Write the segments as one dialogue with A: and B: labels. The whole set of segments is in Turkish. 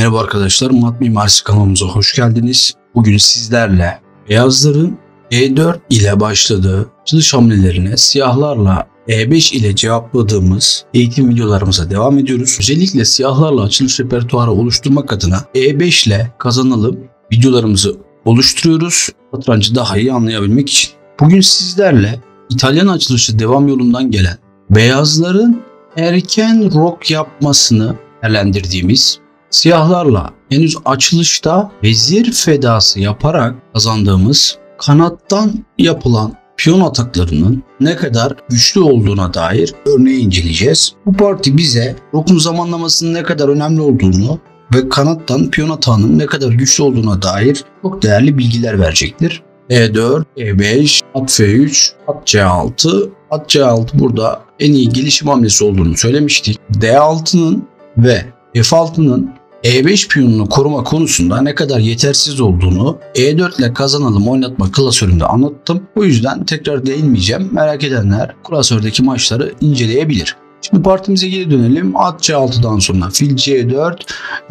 A: Merhaba arkadaşlar, Mat Mimarisi kanalımıza hoş geldiniz. Bugün sizlerle beyazların E4 ile başladığı açılış hamlelerine siyahlarla E5 ile cevapladığımız eğitim videolarımıza devam ediyoruz. Özellikle siyahlarla açılış repertuarı oluşturmak adına E5 ile kazanalım videolarımızı oluşturuyoruz. Satrancı daha iyi anlayabilmek için. Bugün sizlerle İtalyan açılışı devam yolundan gelen beyazların erken rok yapmasını değerlendirdiğimiz, siyahlarla henüz açılışta vezir fedası yaparak kazandığımız kanattan yapılan piyon ataklarının ne kadar güçlü olduğuna dair örneği inceleyeceğiz. Bu parti bize rokun zamanlamasının ne kadar önemli olduğunu ve kanattan piyon atağının ne kadar güçlü olduğuna dair çok değerli bilgiler verecektir. E4, E5, at F3, at C6. At C6 burada en iyi gelişim hamlesi olduğunu söylemiştik. D6'nın ve F6'nın E5 piyonunu koruma konusunda ne kadar yetersiz olduğunu E4 ile kazanalım oynatma klasöründe anlattım. O yüzden tekrar değinmeyeceğim. Merak edenler klasördeki maçları inceleyebilir. Şimdi partimize geri dönelim. At C6'dan sonra fil C4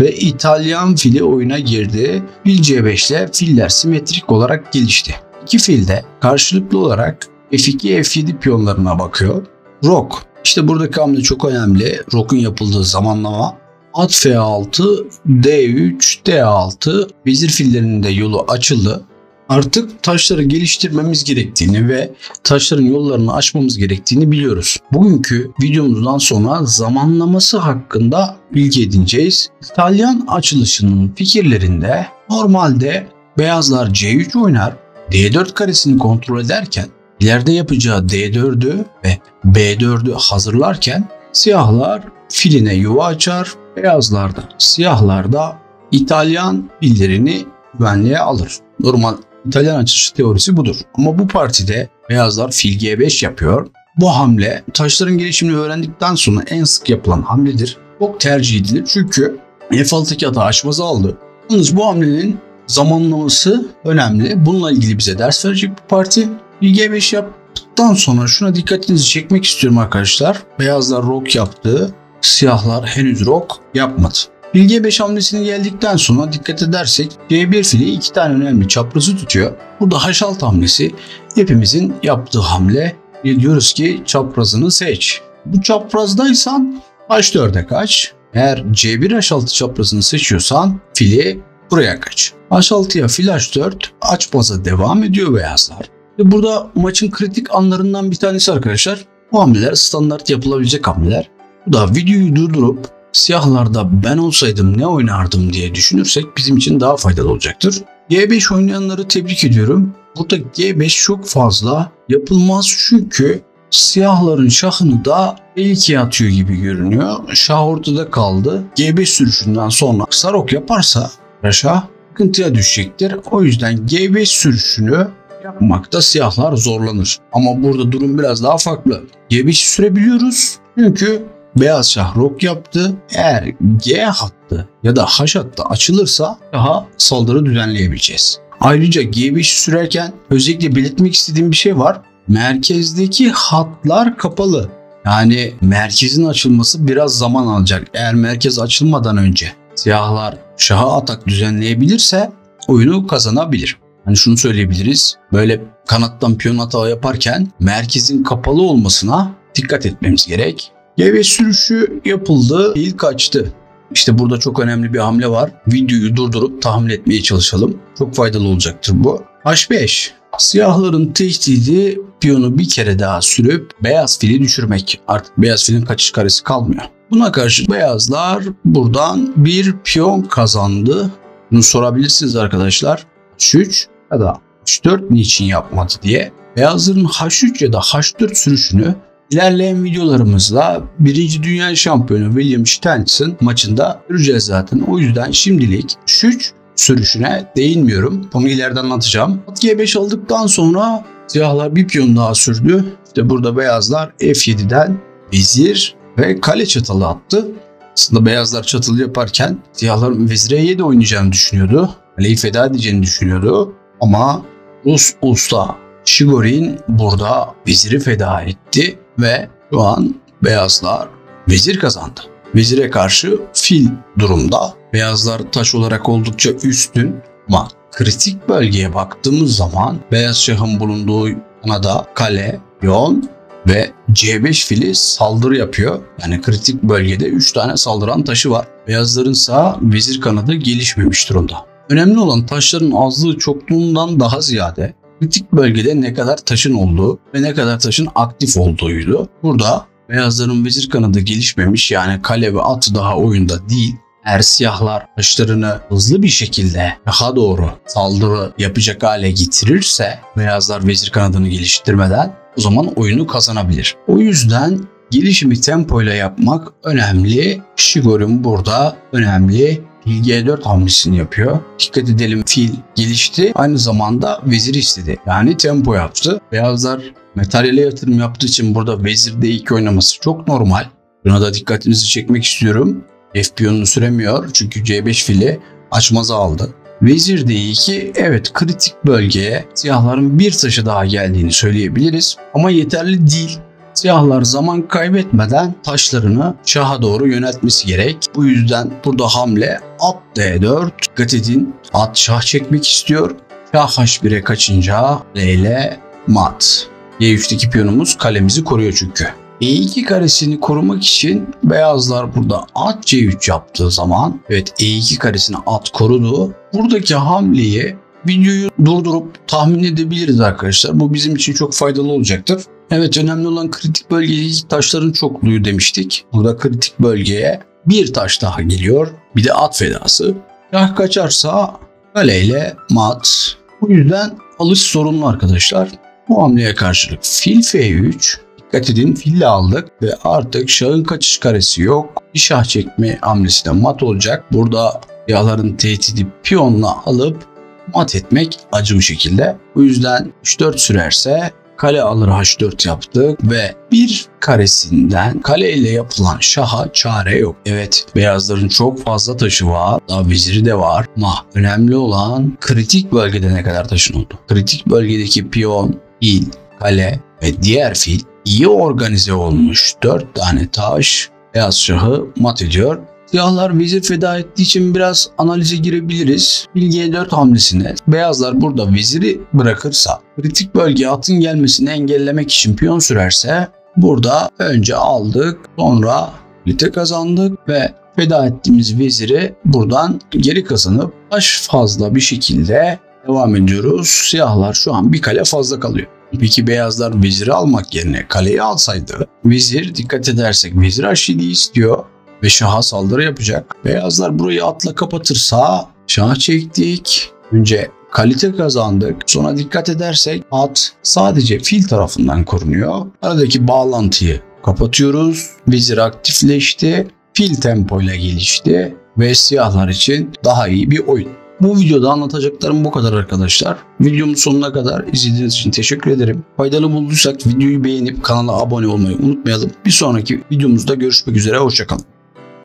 A: ve İtalyan fili oyuna girdi. Fil C5 ile filler simetrik olarak gelişti. İki fil de karşılıklı olarak F2, F7 piyonlarına bakıyor. Rok. İşte buradaki hamle çok önemli. Rok'un yapıldığı zamanlama. At F6, D3, D6. Vezir fillerinin de yolu açıldı. Artık taşları geliştirmemiz gerektiğini ve taşların yollarını açmamız gerektiğini biliyoruz. Bugünkü videomuzdan sonra zamanlaması hakkında bilgi edineceğiz. İtalyan açılışının fikirlerinde normalde beyazlar C3 oynar, D4 karesini kontrol ederken ileride yapacağı D4'ü ve B4'ü hazırlarken siyahlar filine yuva açar, beyazlar da siyahlar da İtalyan fillerini güvenliğe alır. Normal İtalyan açılışı teorisi budur. Ama bu partide beyazlar fil G5 yapıyor. Bu hamle taşların gelişimini öğrendikten sonra en sık yapılan hamledir. Çok tercih edilir çünkü F6'daki atağı açmazı aldı. Yalnız bu hamlenin zamanlaması önemli. Bununla ilgili bize ders verecek bu parti. Fil G5 yaptıktan sonra şuna dikkatinizi çekmek istiyorum arkadaşlar. Beyazlar rok yaptı. Siyahlar henüz rok yapmadı. Fil G5 hamlesine geldikten sonra dikkat edersek C1 fili iki tane önemli çaprazı tutuyor. Burada H6 hamlesi hepimizin yaptığı hamle. Diyoruz ki çaprazını seç. Bu çaprazdaysan H4'e kaç. Eğer C1 H6 çaprazını seçiyorsan fili buraya kaç. H6'ya fil H4 açmaza devam ediyor beyazlar. Ve burada maçın kritik anlarından bir tanesi arkadaşlar. Bu hamleler standart yapılabilecek hamleler. Bu da videoyu durdurup siyahlarda ben olsaydım ne oynardım diye düşünürsek bizim için daha faydalı olacaktır. G5 oynayanları tebrik ediyorum. Burada G5 çok fazla yapılmaz çünkü siyahların şahını da L2'ye atıyor gibi görünüyor. Şah ortada kaldı. G5 sürüşünden sonra kısa rok yaparsa şah sıkıntıya düşecektir. O yüzden G5 sürüşünü yapmakta siyahlar zorlanır. Ama burada durum biraz daha farklı. G5'i sürebiliyoruz çünkü beyaz şah rok yaptı. Eğer G hattı ya da H hattı açılırsa daha saldırı düzenleyebileceğiz. Ayrıca G5 sürerken özellikle belirtmek istediğim bir şey var. Merkezdeki hatlar kapalı. Yani merkezin açılması biraz zaman alacak. Eğer merkez açılmadan önce siyahlar şaha atak düzenleyebilirse oyunu kazanabilir. Hani şunu söyleyebiliriz. Böyle kanattan piyon atağı yaparken merkezin kapalı olmasına dikkat etmemiz gerek. G5 sürüşü yapıldı. İlk açtı. İşte burada çok önemli bir hamle var. Videoyu durdurup tahmin etmeye çalışalım. Çok faydalı olacaktır bu. H5. Siyahların tehdidi piyonu bir kere daha sürüp beyaz fili düşürmek. Artık beyaz filin kaçış karesi kalmıyor. Buna karşı beyazlar buradan bir piyon kazandı. Bunu sorabilirsiniz arkadaşlar. H3 ya da H4 niçin yapmadı diye. Beyazların H3 ya da H4 sürüşünü İlerleyen videolarımızda 1. Dünya Şampiyonu William Stenson maçında göreceğiz zaten. O yüzden şimdilik H3 sürüşüne değinmiyorum. Bunu ileride anlatacağım. At G5 aldıktan sonra siyahlar bir piyon daha sürdü. İşte burada beyazlar F7'den vezir ve kale çatalı attı. Aslında beyazlar çatılı yaparken siyahlar vezir E7 oynayacağını düşünüyordu. Kaleyi feda edeceğini düşünüyordu. Ama Rus usta Shigorin burada veziri feda etti. Ve şu an beyazlar vezir kazandı. Vezire karşı fil durumda. Beyazlar taş olarak oldukça üstün ama kritik bölgeye baktığımız zaman beyaz şahın bulunduğu kanada kale, piyon ve C5 fili saldırı yapıyor. Yani kritik bölgede 3 tane saldıran taşı var. Beyazların ise vezir kanadı gelişmemiş durumda. Önemli olan taşların azlığı çokluğundan daha ziyade kritik bölgede ne kadar taşın olduğu ve ne kadar taşın aktif olduğuydu. Burada beyazların vezir kanadı gelişmemiş, yani kale ve at daha oyunda değil. Eğer siyahlar taşlarını hızlı bir şekilde daha doğru saldırı yapacak hale getirirse beyazlar vezir kanadını geliştirmeden o zaman oyunu kazanabilir. O yüzden gelişimi tempoyla yapmak önemli. Shigor'un burada önemli fil G4 hamlesini yapıyor. Dikkat edelim, fil gelişti, aynı zamanda vezir istedi. Yani tempo yaptı. Beyazlar materyale yatırım yaptığı için burada vezir D2 oynaması çok normal. Buna da dikkatinizi çekmek istiyorum. F piyonunu süremiyor çünkü C5 fili açmazı aldı. Vezir D2, evet, kritik bölgeye siyahların bir taşı daha geldiğini söyleyebiliriz ama yeterli değil. Siyahlar zaman kaybetmeden taşlarını şaha doğru yöneltmesi gerek. Bu yüzden burada hamle at D4. Dikkat edin, at şah çekmek istiyor. Şah H1'e kaçınca L mat. G3'teki piyonumuz kalemizi koruyor çünkü. E2 karesini korumak için beyazlar burada at C3 yaptığı zaman, evet, E2 karesini at korudu. Buradaki hamleyi videoyu durdurup tahmin edebiliriz arkadaşlar. Bu bizim için çok faydalı olacaktır. Evet, önemli olan kritik bölgedeki taşların çokluğu demiştik. Burada kritik bölgeye bir taş daha geliyor. Bir de at fedası. Şah kaçarsa kaleyle mat. Bu yüzden alış sorunlu arkadaşlar. Bu hamleye karşılık fil F3. Dikkat edin, fille aldık ve artık şahın kaçış karesi yok. Bir şah çekme hamlesi de mat olacak. Burada siyahların tehdidi piyonla alıp mat etmek acı bir şekilde. Bu yüzden 3-4 sürerse kale alır H4 yaptık ve bir karesinden kale ile yapılan şaha çare yok. Evet, beyazların çok fazla taşı var. Daha veziri de var ama önemli olan kritik bölgede ne kadar taşın oldu. Kritik bölgedeki piyon, fil, kale ve diğer fil iyi organize olmuş 4 tane taş beyaz şahı mat ediyor. Siyahlar vezir feda ettiği için biraz analize girebiliriz. Fil G4 hamlesine beyazlar burada veziri bırakırsa, kritik bölgeye atın gelmesini engellemek için piyon sürerse, burada önce aldık, sonra kalite kazandık ve feda ettiğimiz veziri buradan geri kazanıp taş fazla bir şekilde devam ediyoruz. Siyahlar şu an bir kale fazla kalıyor. Peki beyazlar veziri almak yerine kaleyi alsaydı, vezir, dikkat edersek vezir H7'yi istiyor ve şaha saldırı yapacak. Beyazlar burayı atla kapatırsa şah çektik. Önce kalite kazandık. Sonra dikkat edersek at sadece fil tarafından korunuyor. Aradaki bağlantıyı kapatıyoruz. Vezir aktifleşti. Fil tempoyla gelişti ve siyahlar için daha iyi bir oyun. Bu videoda anlatacaklarım bu kadar arkadaşlar. Videomun sonuna kadar izlediğiniz için teşekkür ederim. Faydalı bulduysak videoyu beğenip kanala abone olmayı unutmayalım. Bir sonraki videomuzda görüşmek üzere. Hoşça kalın.